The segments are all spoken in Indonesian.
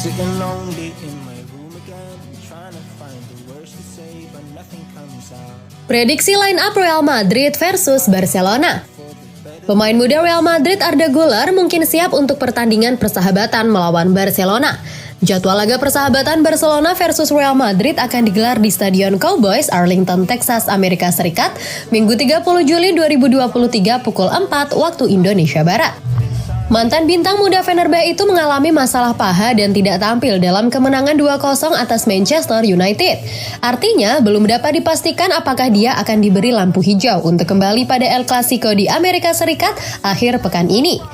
Sitting lonely in my room again, trying to find the words to say, but nothing comes out. Prediksi line up Real Madrid versus Barcelona. Pemain muda Real Madrid Arda Güler mungkin siap untuk pertandingan persahabatan melawan Barcelona. Jadwal laga persahabatan Barcelona versus Real Madrid akan digelar di Stadion Cowboys, Arlington, Texas, Amerika Serikat, Minggu 30 Juli 2023 pukul 4 waktu Indonesia Barat. Mantan bintang muda Fenerbahce itu mengalami masalah paha dan tidak tampil dalam kemenangan 2-0 atas Manchester United. Artinya, belum dapat dipastikan apakah dia akan diberi lampu hijau untuk kembali pada El Clasico di Amerika Serikat akhir pekan ini.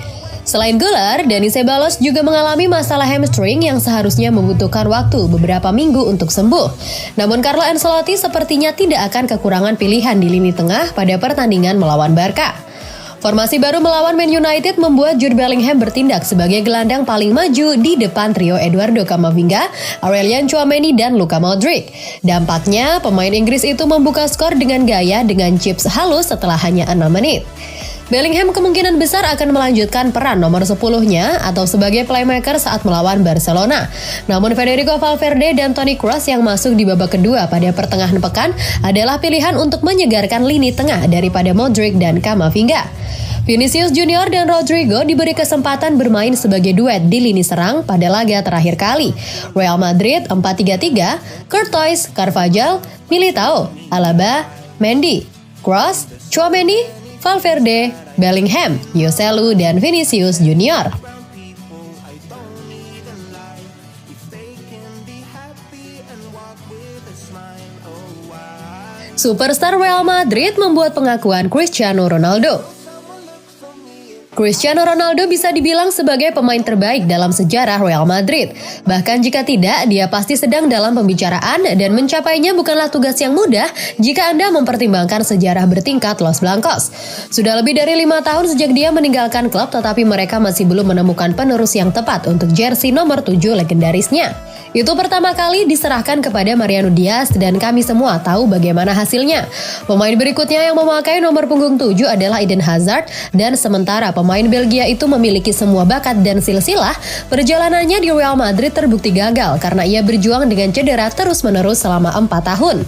Selain Güler, Dani Ceballos juga mengalami masalah hamstring yang seharusnya membutuhkan waktu beberapa minggu untuk sembuh. Namun Carlo Ancelotti sepertinya tidak akan kekurangan pilihan di lini tengah pada pertandingan melawan Barca. Formasi baru melawan Man United membuat Jude Bellingham bertindak sebagai gelandang paling maju di depan trio Eduardo Camavinga, Aurelien Tchouaméni, dan Luka Modric. Dampaknya, pemain Inggris itu membuka skor dengan gaya dengan chips halus setelah hanya 6 menit. Bellingham kemungkinan besar akan melanjutkan peran nomor 10-nya atau sebagai playmaker saat melawan Barcelona. Namun Federico Valverde dan Toni Kroos yang masuk di babak kedua pada pertengahan pekan adalah pilihan untuk menyegarkan lini tengah daripada Modric dan Camavinga. Vinicius Junior dan Rodrigo diberi kesempatan bermain sebagai duet di lini serang pada laga terakhir kali. Real Madrid 4-3-3, Courtois, Carvajal, Militao, Alaba, Mendy, Kroos, Tchouaméni, Valverde, Bellingham, Joselu, dan Vinicius Junior. Superstar Real Madrid membuat pengakuan Cristiano Ronaldo. Cristiano Ronaldo bisa dibilang sebagai pemain terbaik dalam sejarah Real Madrid. Bahkan jika tidak, dia pasti sedang dalam pembicaraan dan mencapainya bukanlah tugas yang mudah jika Anda mempertimbangkan sejarah bertingkat Los Blancos. Sudah lebih dari 5 tahun sejak dia meninggalkan klub, tetapi mereka masih belum menemukan penerus yang tepat untuk jersey nomor 7 legendarisnya. Itu pertama kali diserahkan kepada Mariano Diaz dan kami semua tahu bagaimana hasilnya. Pemain berikutnya yang memakai nomor punggung 7 adalah Eden Hazard dan sementara pemain Belgia itu memiliki semua bakat dan silsilah, perjalanannya di Real Madrid terbukti gagal karena ia berjuang dengan cedera terus-menerus selama 4 tahun.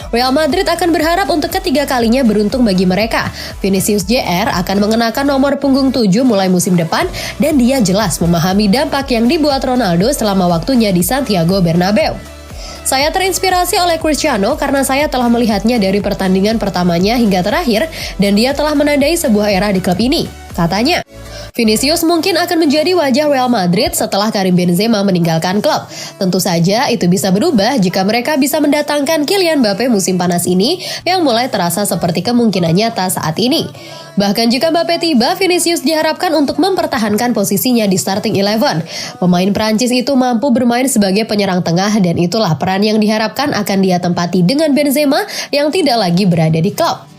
Real Madrid akan berharap untuk ketiga kalinya beruntung bagi mereka. Vinicius Jr. akan mengenakan nomor punggung 7 mulai musim depan dan dia jelas memahami dampak yang dibuat Ronaldo selama waktunya di Santiago Bernabeu. Saya terinspirasi oleh Cristiano karena saya telah melihatnya dari pertandingan pertamanya hingga terakhir dan dia telah menandai sebuah era di klub ini, katanya. Vinicius mungkin akan menjadi wajah Real Madrid setelah Karim Benzema meninggalkan klub. Tentu saja itu bisa berubah jika mereka bisa mendatangkan Kylian Mbappe musim panas ini yang mulai terasa seperti kemungkinan nyata saat ini. Bahkan jika Mbappe tiba, Vinicius diharapkan untuk mempertahankan posisinya di starting 11. Pemain Prancis itu mampu bermain sebagai penyerang tengah dan itulah peran yang diharapkan akan dia tempati dengan Benzema yang tidak lagi berada di klub.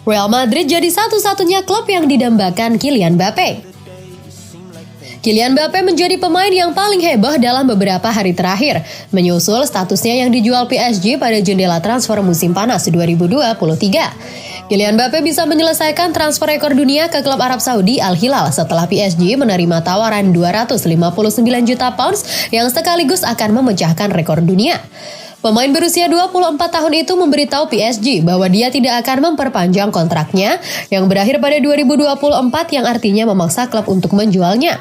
Real Madrid jadi satu-satunya klub yang didambakan Kylian Mbappe. Kylian Mbappe menjadi pemain yang paling heboh dalam beberapa hari terakhir, menyusul statusnya yang dijual PSG pada jendela transfer musim panas 2023. Kylian Mbappe bisa menyelesaikan transfer rekor dunia ke klub Arab Saudi Al Hilal setelah PSG menerima tawaran 259 juta pounds yang sekaligus akan memecahkan rekor dunia. Pemain berusia 24 tahun itu memberitahu PSG bahwa dia tidak akan memperpanjang kontraknya yang berakhir pada 2024 yang artinya memaksa klub untuk menjualnya.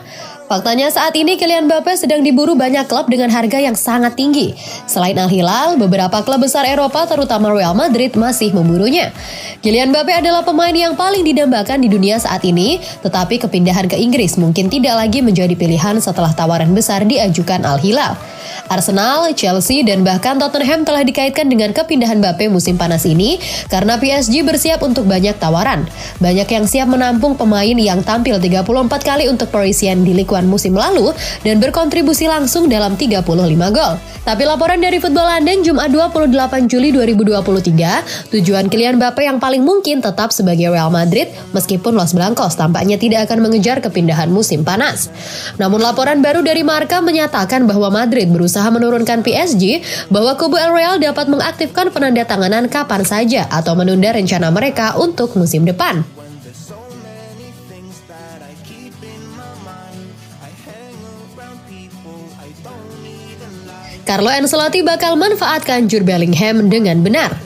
Faktanya saat ini Kylian Mbappe sedang diburu banyak klub dengan harga yang sangat tinggi. Selain Al Hilal, beberapa klub besar Eropa terutama Real Madrid masih memburunya. Kylian Mbappe adalah pemain yang paling didambakan di dunia saat ini, tetapi kepindahan ke Inggris mungkin tidak lagi menjadi pilihan setelah tawaran besar diajukan Al Hilal. Arsenal, Chelsea, dan bahkan Tottenham telah dikaitkan dengan kepindahan Mbappe musim panas ini karena PSG bersiap untuk banyak tawaran. Banyak yang siap menampung pemain yang tampil 34 kali untuk Parisian di Ligue 1 musim lalu dan berkontribusi langsung dalam 35 gol. Tapi laporan dari Football London Jumat 28 Juli 2023, tujuan Kylian Mbappe yang paling mungkin tetap sebagai Real Madrid meskipun Los Blancos tampaknya tidak akan mengejar kepindahan musim panas. Namun laporan baru dari Marca menyatakan bahwa Madrid berusaha berusaha menurunkan PSG bahwa kubu El Real dapat mengaktifkan penandatanganan kapan saja atau menunda rencana mereka untuk musim depan. Carlo Ancelotti bakal manfaatkan Jude Bellingham dengan benar.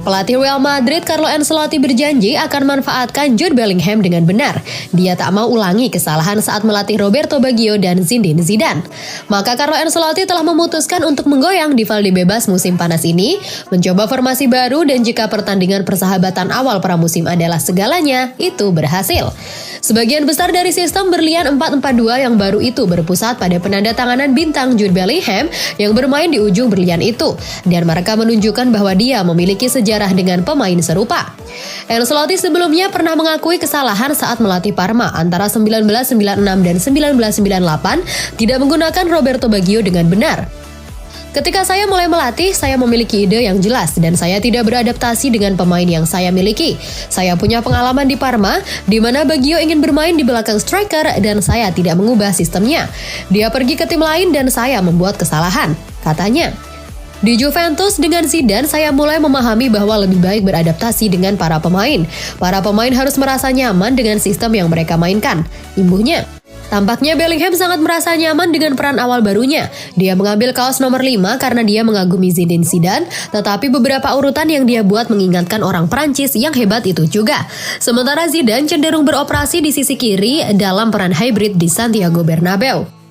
Pelatih Real Madrid Carlo Ancelotti berjanji akan manfaatkan Jude Bellingham dengan benar. Dia tak mau ulangi kesalahan saat melatih Roberto Baggio dan Zinedine Zidane. Maka Carlo Ancelotti telah memutuskan untuk menggoyang di Valde bebas musim panas ini, mencoba formasi baru dan jika pertandingan persahabatan awal pramusim adalah segalanya, itu berhasil. Sebagian besar dari sistem berlian 4-4-2 yang baru itu berpusat pada penandatanganan bintang Jude Bellingham yang bermain di ujung berlian itu, dan mereka menunjukkan bahwa dia memiliki sejarah dengan pemain serupa. Ancelotti sebelumnya pernah mengakui kesalahan saat melatih Parma antara 1996 dan 1998 tidak menggunakan Roberto Baggio dengan benar. Ketika saya mulai melatih, saya memiliki ide yang jelas dan saya tidak beradaptasi dengan pemain yang saya miliki. Saya punya pengalaman di Parma, di mana Baggio ingin bermain di belakang striker dan saya tidak mengubah sistemnya. Dia pergi ke tim lain dan saya membuat kesalahan, katanya. Di Juventus dengan Zidane, saya mulai memahami bahwa lebih baik beradaptasi dengan para pemain. Para pemain harus merasa nyaman dengan sistem yang mereka mainkan, imbuhnya. Tampaknya Bellingham sangat merasa nyaman dengan peran awal barunya. Dia mengambil kaos nomor 5 karena dia mengagumi Zinedine Zidane, tetapi beberapa urutan yang dia buat mengingatkan orang Prancis yang hebat itu juga. Sementara Zidane cenderung beroperasi di sisi kiri dalam peran hybrid di Santiago Bernabeu.